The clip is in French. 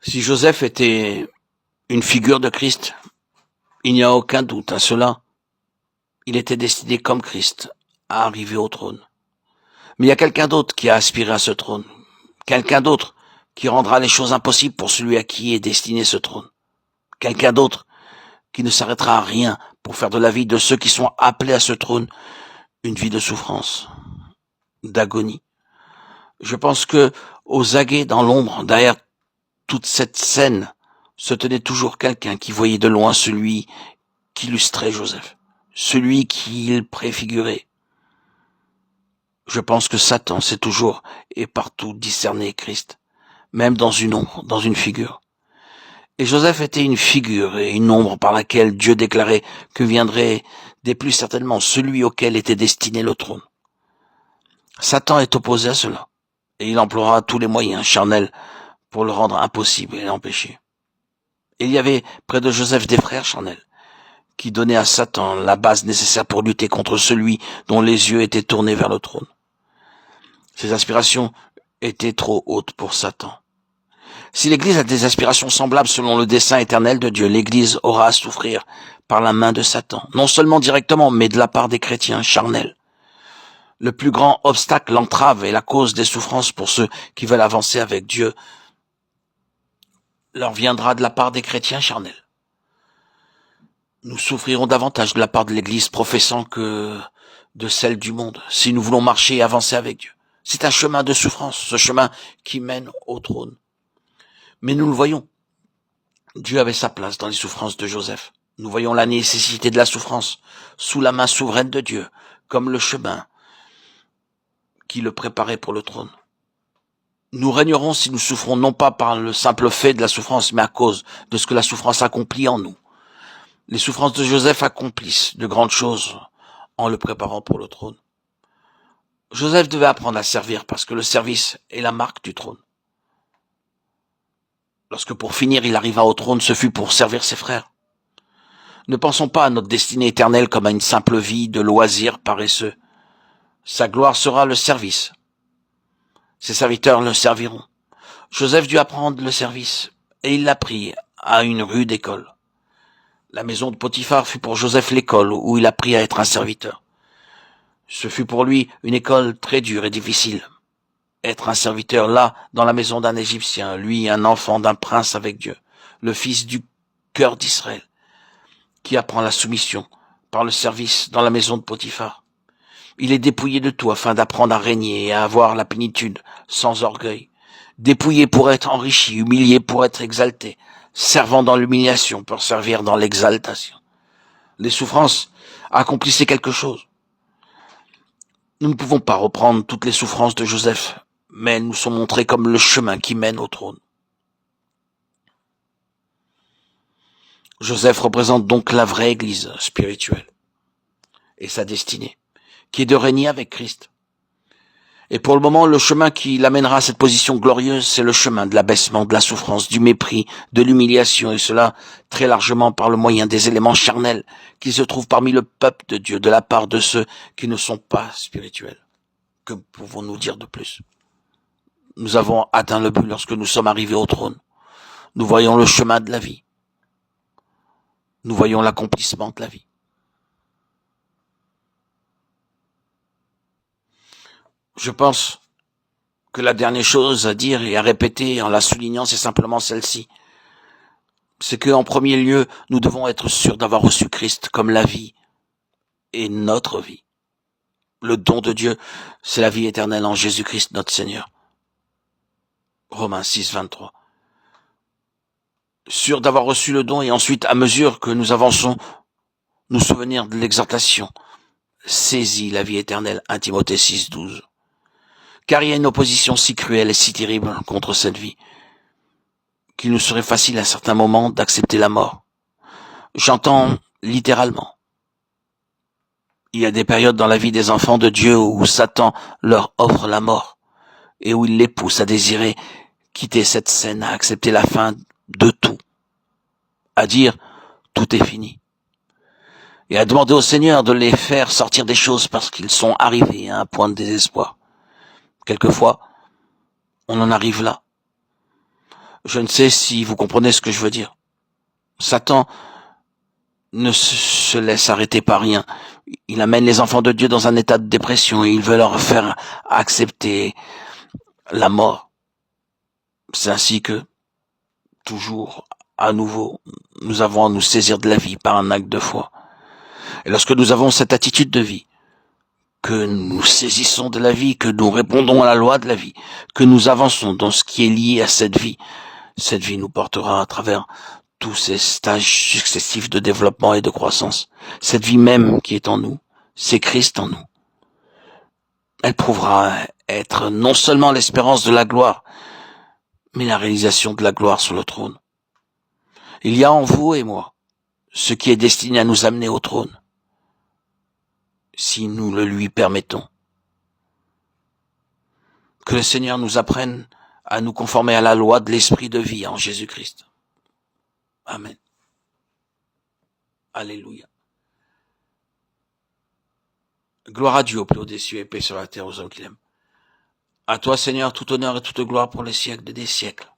Si Joseph était une figure de Christ, il n'y a aucun doute à cela. Il était destiné comme Christ à arriver au trône. Mais il y a quelqu'un d'autre qui a aspiré à ce trône. Quelqu'un d'autre qui rendra les choses impossibles pour celui à qui est destiné ce trône. Quelqu'un d'autre qui ne s'arrêtera à rien pour faire de la vie de ceux qui sont appelés à ce trône une vie de souffrance, d'agonie. Je pense que aux aguets dans l'ombre, derrière toute cette scène, se tenait toujours quelqu'un qui voyait de loin celui qui illustrait Joseph, celui qu'il préfigurait. Je pense que Satan sait toujours et partout discerner Christ, même dans une ombre, dans une figure. Et Joseph était une figure et une ombre par laquelle Dieu déclarait que viendrait des plus certainement celui auquel était destiné le trône. Satan est opposé à cela, et il emploiera tous les moyens charnels pour le rendre impossible et l'empêcher. Il y avait près de Joseph des frères charnels, qui donnaient à Satan la base nécessaire pour lutter contre celui dont les yeux étaient tournés vers le trône. Ses aspirations étaient trop hautes pour Satan. Si l'Église a des aspirations semblables selon le dessein éternel de Dieu, l'Église aura à souffrir par la main de Satan, non seulement directement, mais de la part des chrétiens charnels. Le plus grand obstacle, l'entrave et la cause des souffrances pour ceux qui veulent avancer avec Dieu leur viendra de la part des chrétiens charnels. Nous souffrirons davantage de la part de l'Église professant que de celle du monde, si nous voulons marcher et avancer avec Dieu. C'est un chemin de souffrance, ce chemin qui mène au trône. Mais nous le voyons, Dieu avait sa place dans les souffrances de Joseph. Nous voyons la nécessité de la souffrance sous la main souveraine de Dieu, comme le chemin qui le préparait pour le trône. Nous régnerons si nous souffrons non pas par le simple fait de la souffrance, mais à cause de ce que la souffrance accomplit en nous. Les souffrances de Joseph accomplissent de grandes choses en le préparant pour le trône. Joseph devait apprendre à servir parce que le service est la marque du trône. Lorsque pour finir il arriva au trône, ce fut pour servir ses frères. Ne pensons pas à notre destinée éternelle comme à une simple vie de loisirs paresseux. Sa gloire sera le service. Ses serviteurs le serviront. Joseph dut apprendre le service, et il l'apprit à une rude école. La maison de Potiphar fut pour Joseph l'école où il apprit à être un serviteur. Ce fut pour lui une école très dure et difficile. Être un serviteur là, dans la maison d'un Égyptien, lui un enfant d'un prince avec Dieu, le fils du cœur d'Israël, qui apprend la soumission par le service dans la maison de Potiphar. Il est dépouillé de tout afin d'apprendre à régner et à avoir la plénitude, sans orgueil. Dépouillé pour être enrichi, humilié pour être exalté, servant dans l'humiliation pour servir dans l'exaltation. Les souffrances accomplissaient quelque chose. Nous ne pouvons pas reprendre toutes les souffrances de Joseph, mais elles nous sont montrées comme le chemin qui mène au trône. Joseph représente donc la vraie Église spirituelle et sa destinée, qui est de régner avec Christ. Et pour le moment, le chemin qui l'amènera à cette position glorieuse, c'est le chemin de l'abaissement, de la souffrance, du mépris, de l'humiliation, et cela très largement par le moyen des éléments charnels qui se trouvent parmi le peuple de Dieu, de la part de ceux qui ne sont pas spirituels. Que pouvons-nous dire de plus? Nous avons atteint le but lorsque nous sommes arrivés au trône. Nous voyons le chemin de la vie. Nous voyons l'accomplissement de la vie. Je pense que la dernière chose à dire et à répéter en la soulignant, c'est simplement celle-ci. C'est qu'en premier lieu, nous devons être sûrs d'avoir reçu Christ comme la vie et notre vie. Le don de Dieu, c'est la vie éternelle en Jésus-Christ notre Seigneur. Romains 6, 23. Sûr d'avoir reçu le don et ensuite, à mesure que nous avançons, nous souvenir de l'exhortation. Saisis la vie éternelle, 1 Timothée 6, 12. Car il y a une opposition si cruelle et si terrible contre cette vie, qu'il nous serait facile à certains moments d'accepter la mort. J'entends littéralement. Il y a des périodes dans la vie des enfants de Dieu où Satan leur offre la mort et où il les pousse à désirer quitter cette scène, à accepter la fin de tout, à dire tout est fini et à demander au Seigneur de les faire sortir des choses parce qu'ils sont arrivés à un point de désespoir. Quelquefois, on en arrive là. Je ne sais si vous comprenez ce que je veux dire. Satan ne se laisse arrêter par rien. Il amène les enfants de Dieu dans un état de dépression et il veut leur faire accepter la mort. C'est ainsi que, toujours, à nouveau, nous avons à nous saisir de la vie par un acte de foi. Et lorsque nous avons cette attitude de vie, que nous saisissons de la vie, que nous répondons à la loi de la vie, que nous avançons dans ce qui est lié à cette vie nous portera à travers tous ces stages successifs de développement et de croissance. Cette vie même qui est en nous, c'est Christ en nous. Elle prouvera être non seulement l'espérance de la gloire, mais la réalisation de la gloire sur le trône. Il y a en vous et moi ce qui est destiné à nous amener au trône, si nous le lui permettons. Que le Seigneur nous apprenne à nous conformer à la loi de l'esprit de vie en Jésus-Christ. Amen. Alléluia. Gloire à Dieu au plus haut des cieux et paix sur la terre aux hommes qu'il aime. À toi, Seigneur, tout honneur et toute gloire pour les siècles des siècles.